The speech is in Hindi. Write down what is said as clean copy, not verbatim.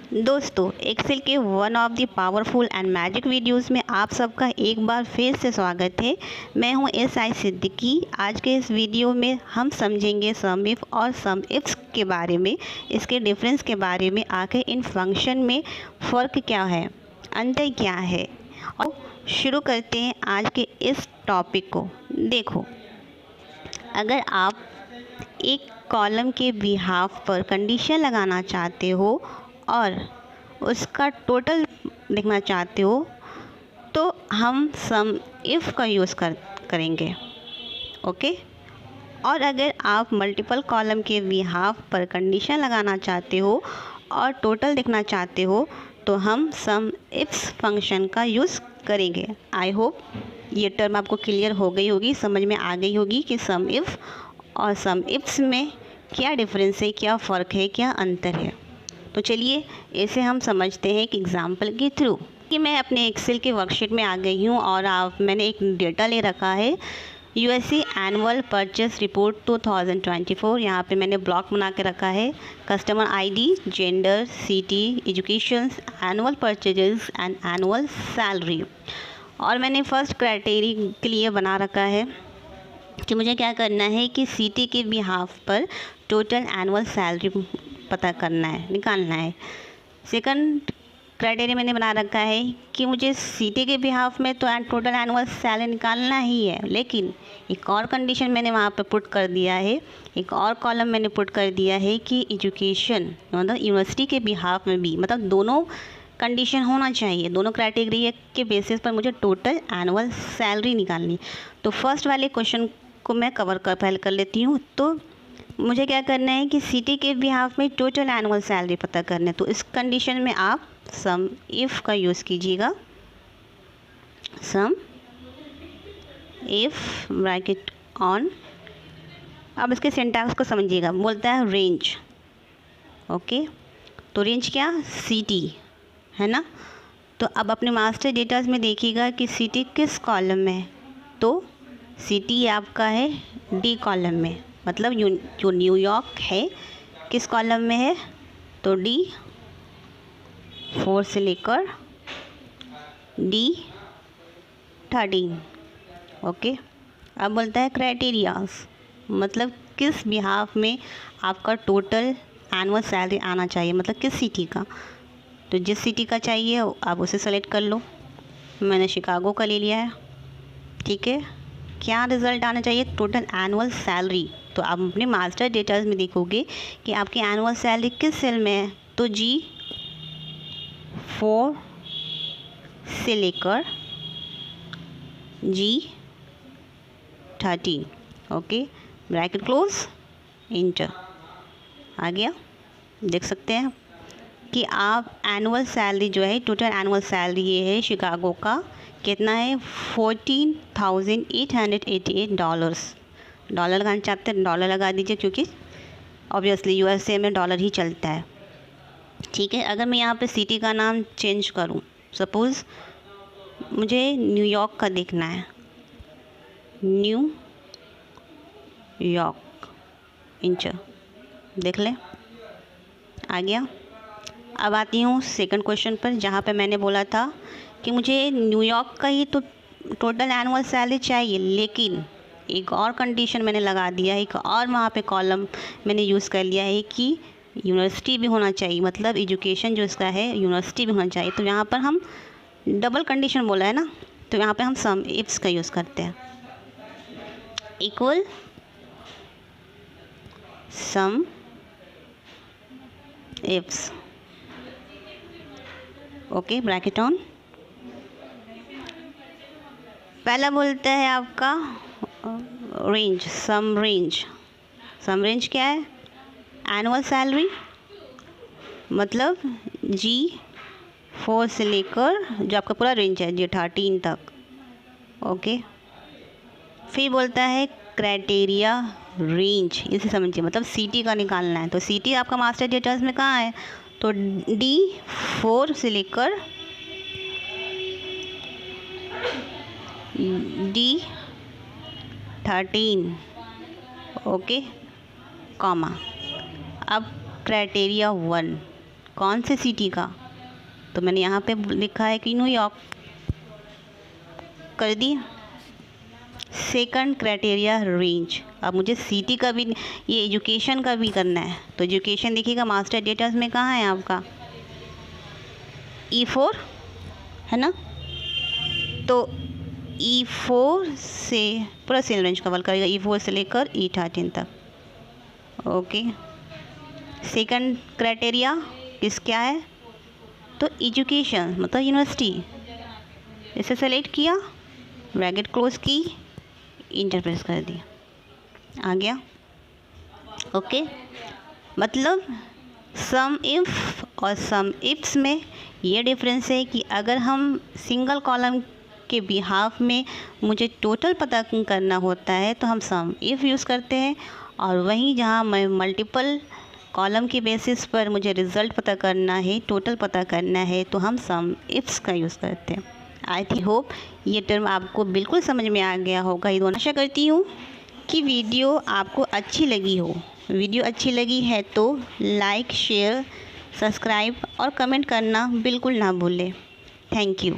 दोस्तों, एक्सेल के one of the powerful and magic videos में आप सबका एक बार फिर से स्वागत है। मैं हूं SI सिद्दीकी। आज के इस वीडियो में हम समझेंगे सम इफ और सम इफ्स के बारे में, इसके डिफरेंस के बारे में, आखिर इन फंक्शन में फ़र्क क्या है, अंतर क्या है। और शुरू करते हैं आज के इस टॉपिक को। देखो, अगर आप एक कॉलम के बिहाफ पर कंडीशन लगाना चाहते हो और उसका टोटल देखना चाहते हो तो हम सम इफ़ का यूज़ करेंगे। ओके। और अगर आप मल्टीपल कॉलम के बिहाफ पर कंडीशन लगाना चाहते हो और टोटल देखना चाहते हो तो हम सम इफ्स फंक्शन का यूज़ करेंगे। आई होप ये टर्म आपको क्लियर हो गई होगी, समझ में आ गई होगी कि सम इफ़ और सम इफ्स में क्या डिफरेंस है, क्या फ़र्क है, क्या अंतर है। तो चलिए इसे हम समझते हैं एक एग्जांपल के थ्रू। कि मैं अपने एक्सेल के वर्कशीट में आ गई हूँ और मैंने एक डेटा ले रखा है USA एनुअल परचेस रिपोर्ट 2024। यहाँ पे मैंने ब्लॉक बना के रखा है customer ID, gender, city, education, annual purchases and annual salary. और मैंने फर्स्ट क्राइटेरिया के लिए बना रखा है कि मुझे क्या करना है कि सिटी के बिहाफ पर टोटल एनुअल सैलरी पता करना है, निकालना है। सेकंड क्राइटेरिया मैंने बना रखा है कि मुझे सिटी के बिहाफ में तो टोटल एनुअल सैलरी निकालना ही है, लेकिन एक और कंडीशन मैंने वहाँ पे पुट कर दिया है, एक और कॉलम मैंने पुट कर दिया है कि एजुकेशन मतलब यूनिवर्सिटी के बिहाफ में भी, मतलब दोनों कंडीशन होना चाहिए। दोनों क्राइटेरिया के बेसिस पर मुझे टोटल एनुअल सैलरी निकालनी। तो फर्स्ट वाले क्वेश्चन को मैं पहले कर लेती हूँ। तो मुझे क्या करना है कि सिटी के बिहाफ में टोटल एनुअल सैलरी पता करना है। तो इस कंडीशन में आप सम इफ़ का यूज़ कीजिएगा। सम इफ़ ब्रैकेट ऑन। अब इसके सिंटैक्स को समझिएगा। बोलता है रेंज। ओके, तो रेंज क्या, सिटी है ना। तो अब अपने मास्टर डेटास में देखिएगा कि सिटी किस कॉलम में है। तो सिटी आपका है डी कॉलम में, मतलब जो न्यूयॉर्क है किस कॉलम में है, तो D4 से लेकर D13। ओके। अब बोलता है क्राइटेरियाज, मतलब किस बिहाफ में आपका टोटल एनुअल सैलरी आना चाहिए, मतलब किस सिटी का। तो जिस सिटी का चाहिए आप उसे सेलेक्ट कर लो। मैंने शिकागो का ले लिया है। ठीक है। क्या रिज़ल्ट आना चाहिए, टोटल एनुअल सैलरी। तो आप अपने मास्टर डेटाज में देखोगे कि आपकी एनुअल सैलरी किस सेल में है, तो G4 से लेकर G13। Okay, bracket close, enter. आ गया। देख सकते हैं कि आप एनुअल सैलरी जो है, टोटल एनुअल सैलरी ये है शिकागो का, कितना है, $14,888। डॉलर लगाना चाहते हैं डॉलर लगा दीजिए, क्योंकि ऑब्वियसली USA में डॉलर ही चलता है। ठीक है। अगर मैं यहाँ पे सिटी का नाम चेंज करूँ, सपोज़ मुझे न्यूयॉर्क का देखना है, न्यूयॉर्क, इंटर। देख लें, आ गया। अब आती हूँ सेकंड क्वेश्चन पर, जहाँ पे मैंने बोला था कि मुझे न्यूयॉर्क का ही तो टोटल एनुअल सैलरी चाहिए, लेकिन एक और कंडीशन मैंने लगा दिया है, एक और वहाँ पे कॉलम मैंने यूज़ कर लिया है कि यूनिवर्सिटी भी होना चाहिए, मतलब एजुकेशन जो इसका है यूनिवर्सिटी भी होना चाहिए। तो यहाँ पर हम डबल कंडीशन बोला है ना, तो यहाँ पे हम सम इफ्स का यूज़ करते हैं। Equal some ifs. Okay, bracket on. पहला बोलता है आपका रेंज, सम रेंज। सम रेंज क्या है, एनुअल सैलरी, मतलब G4 से लेकर जो आपका पूरा रेंज है G13 तक। ओके। फिर बोलता है क्राइटेरिया रेंज, इसे समझिए, मतलब सिटी का निकालना है। तो सिटी आपका मास्टर डेटास में कहाँ है, तो D4 से लेकर D13। Okay, comma. अब क्राइटेरिया 1, कौन से सिटी का, तो मैंने यहाँ पे लिखा है कि न्यूयॉर्क, कर दिया। सेकंड क्राइटेरिया रेंज, अब मुझे सिटी का भी, ये एजुकेशन का भी करना है, तो एजुकेशन देखिएगा मास्टर डेटा में कहाँ है आपका, E4 है ना, तो E4 से पूरा सेल रेंज कवर करेगा, E4 से लेकर E13 तक। ओके, सेकंड क्राइटेरिया किस क्या है, तो एजुकेशन मतलब यूनिवर्सिटी, इसे सेलेक्ट किया, ब्रैकेट क्लोज की, इंटर प्रेस कर दिया, आ गया। ओके, मतलब सम इफ़ और सम इफ्स में ये डिफरेंस है कि अगर हम सिंगल कॉलम के बिहाफ में मुझे टोटल पता करना होता है तो हम सम इफ़ यूज़ करते हैं, और वहीं जहाँ मैं मल्टीपल कॉलम के बेसिस पर मुझे रिज़ल्ट पता करना है, टोटल पता करना है, तो हम सम इफ्स का यूज़ करते हैं। आई होप ये टर्म आपको बिल्कुल समझ में आ गया होगा। ये दोनों आशा करती हूँ कि वीडियो आपको अच्छी लगी हो। वीडियो अच्छी लगी है तो लाइक, शेयर, सब्सक्राइब और कमेंट करना बिल्कुल ना भूलें। Thank you.